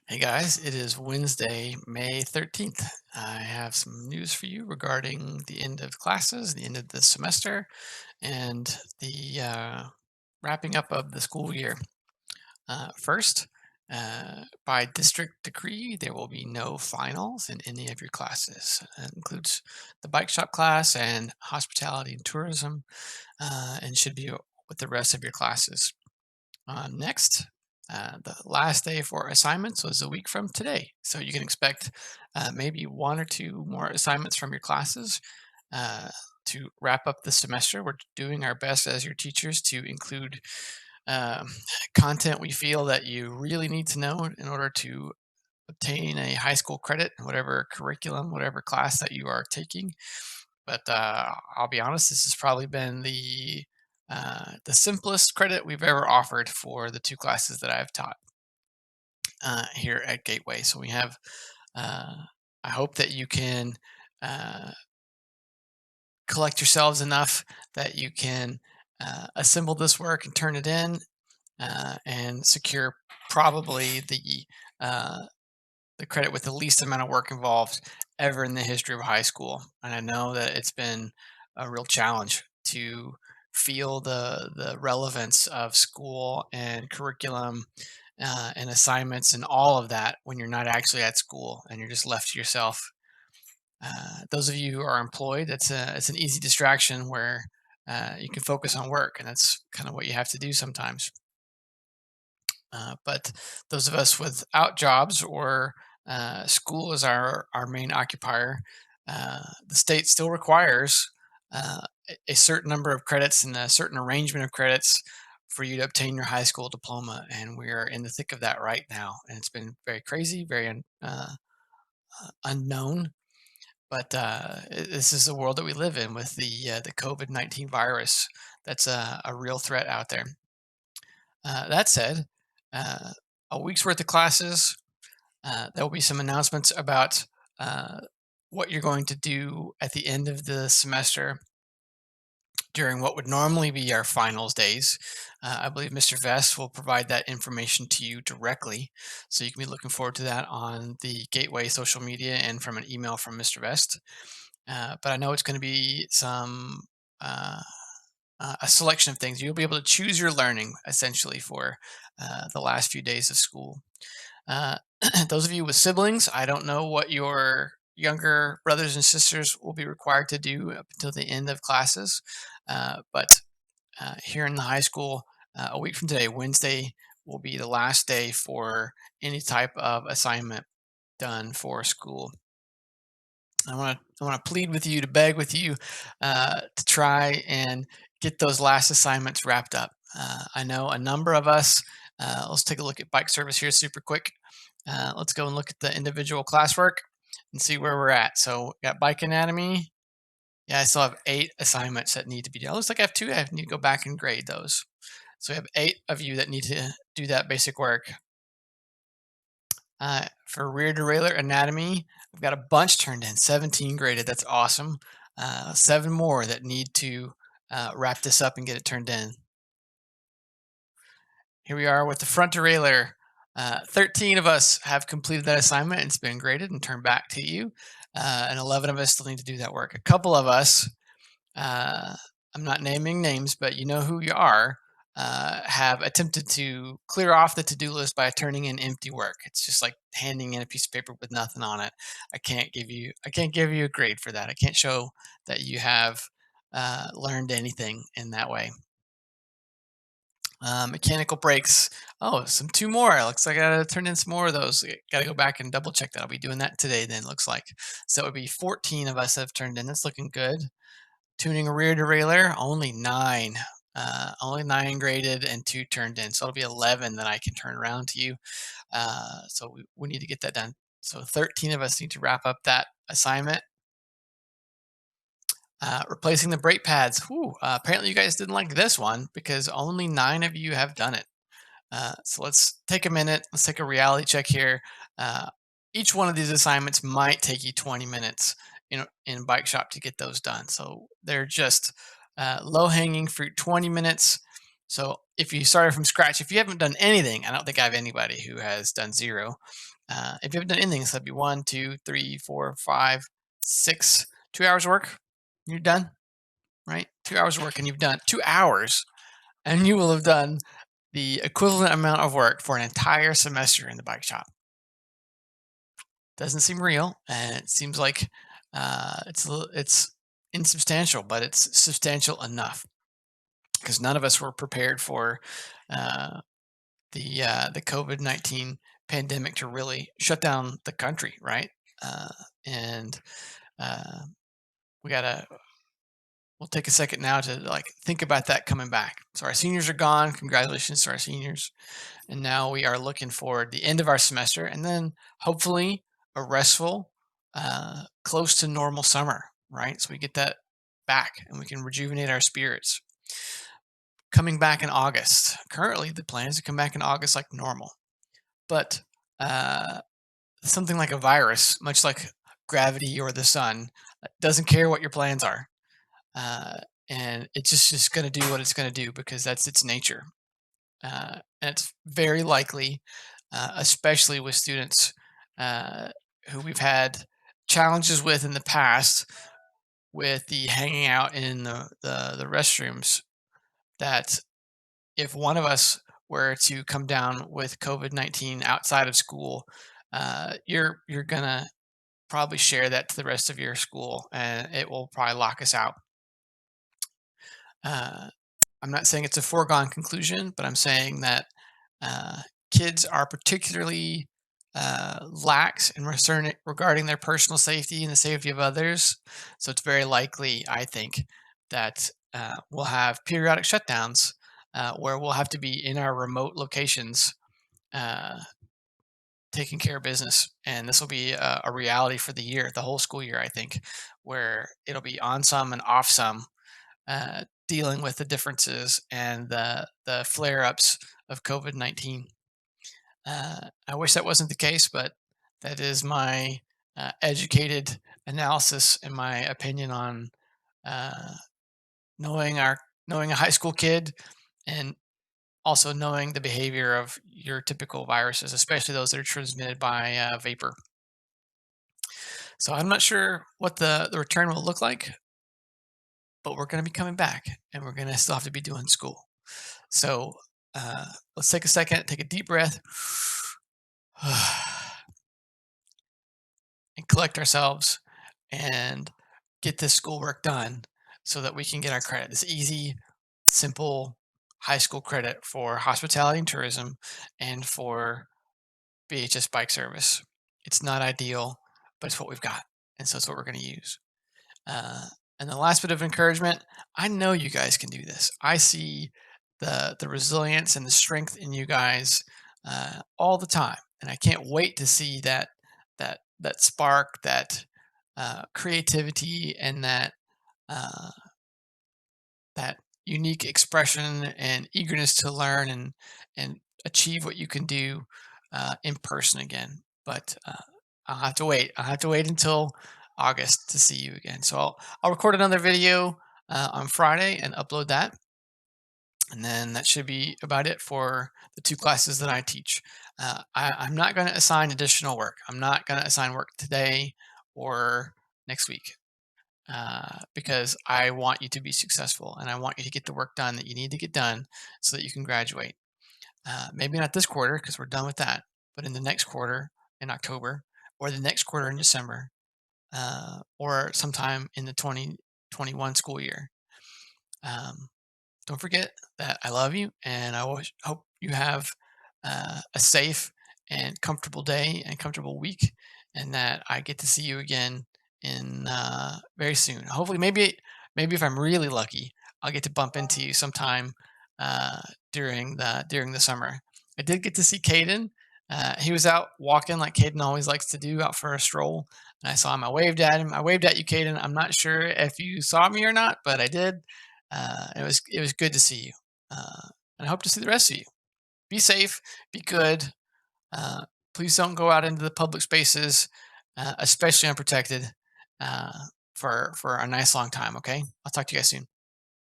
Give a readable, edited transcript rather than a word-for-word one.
Hey guys, it is Wednesday, May 13th. I have some news for you regarding the end of classes, the end of the semester, and the wrapping up of the school year. First, by district decree, there will be no finals in any of your classes. That includes the bike shop class and hospitality and tourism, and should be with the rest of your classes. Next, the last day for assignments was a week from today. So you can expect maybe one or two more assignments from your classes uh, to wrap up the semester. We're doing our best as your teachers to include um content we feel that you really need to know in order to obtain a high school credit, in whatever curriculum, whatever class that you are taking. But I'll be honest, this has probably been the simplest credit we've ever offered for the two classes that I've taught here at Gateway. So we have. Uh, I hope that you can uh, collect yourselves enough that you can assemble this work and turn it in and secure probably uh, the credit with the least amount of work involved ever in the history of high school. And I know that it's been a real challenge to feel the relevance of school and curriculum and assignments and all of that when you're not actually at school and you're just left to yourself. Those of you who are employed, it's an easy distraction where you can focus on work, and that's kind of what you have to do sometimes. But those of us without jobs or school is our main occupier, the state still requires a certain number of credits and a certain arrangement of credits for you to obtain your high school diploma. And we are in the thick of that right now. And it's been very crazy, very unknown. But this is the world that we live in with the COVID-19 virus. That's a real threat out there. That said, uh, a week's worth of classes. There will be some announcements about uh, what you're going to do at the end of the semester during what would normally be our finals days. I believe Mr. Vest will provide that information to you directly. So you can be looking forward to that on the Gateway social media and from an email from Mr. Vest. But I know it's going to be uh, a selection of things. You'll be able to choose your learning essentially for the last few days of school. Uh, those of you with siblings, I don't know what your younger brothers and sisters will be required to do up until the end of classes. But here in the high school, a week from today, Wednesday, will be the last day for any type of assignment done for school. I want to plead with you, to beg with you, to try and get those last assignments wrapped up. I know a number of us. Let's take a look at bike service here, super quick. Let's go and look at the individual classwork and see where we're at. So, got bike anatomy. Yeah, I still have 8 assignments that need to be done. Looks like I have two. I need to go back and grade those. So we have 8 of you that need to do that basic work. For rear derailleur anatomy, I've got a bunch turned in, 17 graded. That's awesome. 7 more that need to wrap this up and get it turned in. Here we are with the front derailleur. 13 of us have completed that assignment. It's been graded and turned back to you. And 11 of us still need to do that work. A couple of us, uh, I'm not naming names, but you know who you are, have attempted to clear off the to-do list by turning in empty work. It's just like handing in a piece of paper with nothing on it. I can't give you a grade for that. I can't show that you have learned anything in that way. Mechanical brakes. Oh, some two more. Looks like I gotta turn in some more of those. Gotta go back and double check that. I'll be doing that today. Then looks like so it would be 14 of us have turned in. That's looking good. Tuning a rear derailleur, only 9. Only 9 graded and 2 turned in. So it'll be 11 that I can turn around to you. So we need to get that done. So 13 of us need to wrap up that assignment. Replacing the brake pads. Whew, apparently you guys didn't like this one because only 9 of you have done it. So let's take a minute. Let's take a reality check here. Uh, each one of these assignments might take you 20 minutes in bike shop to get those done. So they're just low hanging fruit, 20 minutes. So if you started from scratch, if you haven't done anything, I don't think I have anybody who has done zero. If you haven't done anything, so that'd be 6, 2 hours of work, you're done, right? 2 hours of work, and you've done 2 hours, and you will have done the equivalent amount of work for an entire semester in the bike shop. Doesn't seem real, and it seems like it's insubstantial, but it's substantial enough because none of us were prepared for uh, the COVID-19 pandemic to really shut down the country, right? Uh, and uh, we gotta we'll take a second now to like think about that coming back. So our seniors are gone. Congratulations to our seniors. And now we are looking forward the end of our semester, and then hopefully a restful, close to normal summer, right? So we get that back and we can rejuvenate our spirits. Coming back in August. Currently, the plan is to come back in August like normal, but uh, something like a virus, much like gravity or the sun, doesn't care what your plans are, uh, and it's just going to do what it's going to do because that's its nature. And it's very likely, especially with students uh, who we've had challenges with in the past with the hanging out in the restrooms, that if one of us were to come down with COVID-19 outside of school, you're gonna probably share that to the rest of your school, and it will probably lock us out. Uh, I'm not saying it's a foregone conclusion, but I'm saying that uh, kids are particularly lax in regarding their personal safety and the safety of others. So it's very likely, I think, that we'll have periodic shutdowns where we'll have to be in our remote locations uh, taking care of business. And this will be a reality for the year, the whole school year, I think, where it'll be on some and off some, dealing with the differences and the flare ups of COVID-19. I wish that wasn't the case, but that is my educated analysis and my opinion on uh, knowing our knowing a high school kid, and also knowing the behavior of your typical viruses, especially those that are transmitted by vapor. So I'm not sure what the return will look like, but we're going to be coming back, and we're going to still have to be doing school. So uh, let's take a second, take a deep breath, and collect ourselves and get this schoolwork done so that we can get our credit. This easy, simple high school credit for hospitality and tourism and for BHS bike service. It's not ideal, but it's what we've got. And so it's what we're going to use. Uh, and the last bit of encouragement, I know you guys can do this. I see the resilience and the strength in you guys all the time, and I can't wait to see that spark, that creativity, and uh, that unique expression and eagerness to learn and achieve what you can do in person again. But I'll have to wait. I'll have to wait until August to see you again. So I'll record another video on Friday and upload that. And then that should be about it for the two classes that I teach. I'm not going to assign additional work. I'm not going to assign work today or next week because I want you to be successful and I want you to get the work done that you need to get done so that you can graduate. Maybe not this quarter because we're done with that, but in the next quarter in October, or the next quarter in December, or sometime in the 2021 school year. Um, don't forget that I love you, and I hope you have a safe and comfortable day and comfortable week, and that I get to see you again in very soon. Hopefully, maybe if I'm really lucky, I'll get to bump into you sometime uh, during the summer. I did get to see Caden. He was out walking like Caden always likes to do, out for a stroll. And I saw him. I waved at him. I waved at you, Caden. I'm not sure if you saw me or not, but I did. It was good to see you, and I hope to see the rest of you. Be safe, be good. Uh, Please don't go out into the public spaces, especially unprotected, uh, for a nice long time. Okay, I'll talk to you guys soon.